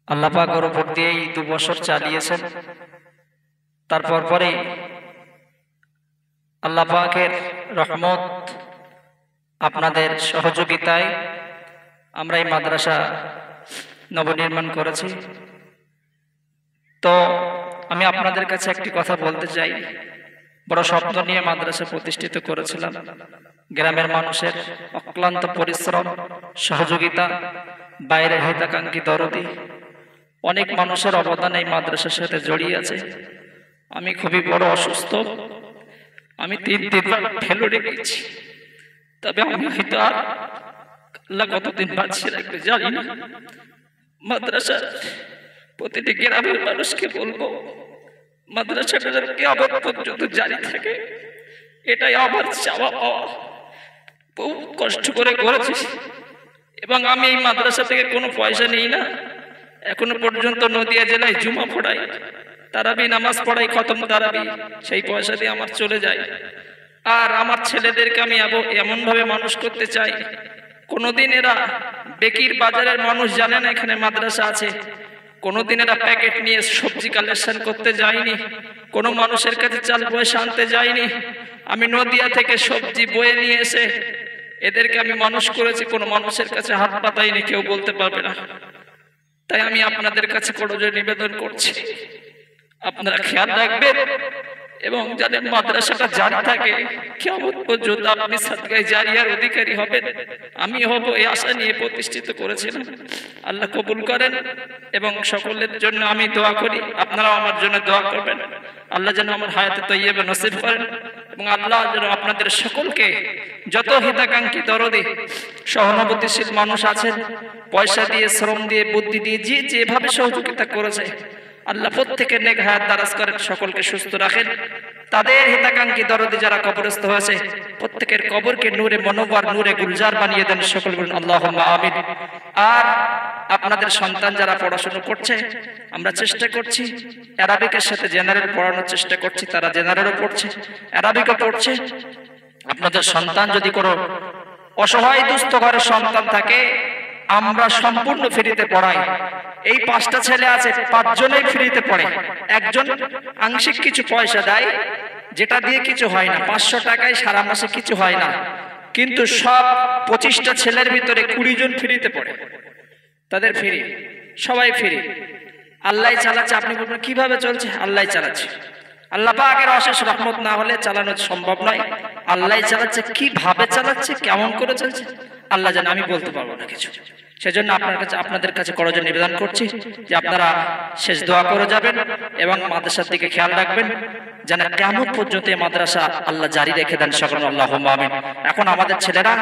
আল্লাহ পাক ওর উপর দিয়েই 2 বছর চালিয়েছেন। তারপর পরে আল্লাহ পাকের রহমত, আপনাদের সহযোগিতায় আমরা এই মাদ্রাসা নবনির্মাণ করেছি। তো আমি আপনাদের কাছে একটি কথা বলতে চাই। বড় স্বপ্ন নিয়ে মাদ্রাসা প্রতিষ্ঠিত করেছিলাম। গ্রামের মানুষের অক্লান্ত পরিশ্রম, সহযোগিতা, বাইরের হিতাকাঙ্ক্ষী দরদি, অনেক মানুষের অবদান এই মাদ্রাসার সাথে জড়িয়ে আছে। আমি খুবই বড় অসুস্থ, আমি 3বার ফেলো রেখেছি। তবে আমি হয়তো আর আল্লাহ কতদিন বাঁচিয়ে রাখবে জানি না। মাদ্রাসার প্রতিটি গ্রামের মানুষকে বলবো, মাদ্রাসাটা যেন কিয়ামত পর্যন্ত জারি থাকে, এটাই আমার চাওয়া পাওয়া। বহু কষ্ট করে করেছি এবং আমি এই মাদ্রাসা থেকে কোনো পয়সা নিই না। এখনো পর্যন্ত নদিয়া জেলায় জুমা পড়াই, তারাবি নামাজ পড়াই, খতম তারাবি, সেই পয়সা দিয়ে আমার চলে যায়। আর আমার ছেলেদেরকে আমি এমন ভাবে মানুষ করতে চাই, কোনোদিন এরা বেকির বাজারের মানুষ জানে না এখানে মাদ্রাসা আছে। কোনোদিন এরা প্যাকেট নিয়ে সবজি কালেকশন করতে যায়নি, কোনো মানুষের কাছে চাল পয়সা আনতে যায়নি। আমি নদিয়া থেকে সবজি বয়ে নিয়ে এসে এদেরকে আমি মানুষ করেছি, কোনো মানুষের কাছে হাত পাতাইনি, কেউ বলতে পারবে না। তাই আমি আপনাদের কাছে করজোড়ে নিবেদন করছি, আপনারা খেয়াল রাখবেন এবং যাদের মাদ্রাসাটা জারি থাকে, কিয়ামত পর্যন্ত আপনি সাদকায়ে জারিয়ার অধিকারী হবেন, আমি হব, এই আশা নিয়ে প্রতিষ্ঠিত করেছিলাম। আল্লাহ কবুল করেন এবং সকলের জন্য আমি দোয়া করি, আপনারাও আমার জন্য দোয়া করবেন। আল্লাহ যেন আমার হায়াতে তৈয়বা নসিব করেন এবং আল্লাহ যেন আপনাদের সকলকে, যত হিতাকাঙ্ক্ষী দরদি সহানুভূতিশীল মানুষ আছেন, পয়সা দিয়ে, শ্রম দিয়ে, বুদ্ধি দিয়ে, যে যেভাবে সহযোগিতা করেছে, আল্লাহ প্রত্যেকের নেক হায়াত দারাজ করেন, সকলকে সুস্থ রাখেন। তাদের হিতাকাঙ্ক্ষী দরদি যারা কবরস্থ হয়েছে, প্রত্যেকের কবরকে নূরে মনোবর, নূরে গুলজার বানিয়ে দেন, সকল বলুন আল্লাহুম্মা আমিন। আর আপনাদের সন্তান যারা পড়াশোনা করছে, আমরা চেষ্টা করছি অ্যারাবিকের সাথে জেনারেল পড়ানোর চেষ্টা করছি, তারা জেনারেলও পড়ছে, অ্যারাবিকও পড়ছে। আপনাদের সন্তান যদি কোনো অসহায় দুস্থ ঘরের সন্তান থাকে, আমরা সম্পূর্ণ ফ্রিতে পড়াই। এই 5টা ছেলে আছে, 5 জনেই ফ্রিতে পড়ে। একজন আংশিক কিছু পয়সা দেয়, যেটা দিয়ে কিছু হয় না, 500 টাকায় সারা মাসে কিছু হয় না। কিন্তু সব 25টা ছেলের ভিতরে 20 জন ফ্রিতে পড়ে, তাদের ফ্রি, সবাই ফ্রি। আল্লাহ চালাচ্ছে। আপনি বলবেন কিভাবে চলছে? আল্লাহ চালাচ্ছে। আল্লাহ পাকের অশেষ রহমত না হলে চালানো সম্ভব নয়। আল্লাহ চালাচ্ছে। কিভাবে চালাচ্ছে, কেমন করে চলছে, আল্লাহ জানে, আমি বলতে পারবো না কিছু। সেজন্য আপনাদের কাছে করজোড়ে নিবেদন করছি যে আপনারা শেষ দোয়া করে যাবেন এবং মাদ্রাসার দিকে খেয়াল রাখবেন, যেন কিয়ামত পর্যন্ত এই মাদ্রাসা আল্লাহ জারি রেখে দেন, সকল আল্লাহুম্মা আমিন। এখন আমাদের ছেলেরা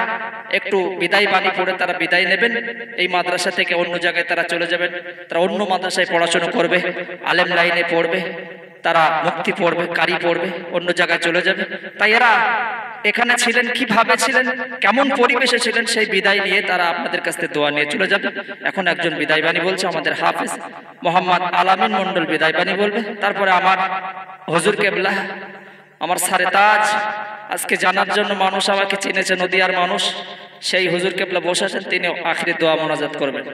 একটু বিদায় বাণী পড়ে তারা বিদায় নেবেন, এই মাদ্রাসা থেকে অন্য জায়গায় তারা চলে যাবেন, তারা অন্য মাদ্রাসায় পড়াশোনা করবে, আলেম লাইনে পড়বে, তারা মুক্তি পড়বে, কারি পড়বে, অন্য জায়গায় চলে যাবে। তাই এরা এখানে ছিলেন, কিভাবে ছিলেন, কেমন পরিবেশে ছিলেন, সেই বিদায় নিয়ে তারা আপনাদের কাছ থেকে দোয়া নিয়ে চলে যাবে। এখন একজন বিদায় বাণী বলছে, আমাদের হাফেজ মোহাম্মদ আলামিন মন্ডল বিদায় বাণী বলবে। তারপরে আমার হুজুর কেবলা, আমার সারে তাজ, আজকে জানার জন্য মানুষ আমাকে চিনেছে, নদিয়ার মানুষ, সেই হুজুর কেবলা বসে আছেন, তিনি আখিরি দোয়া মোনাজাত করবেন।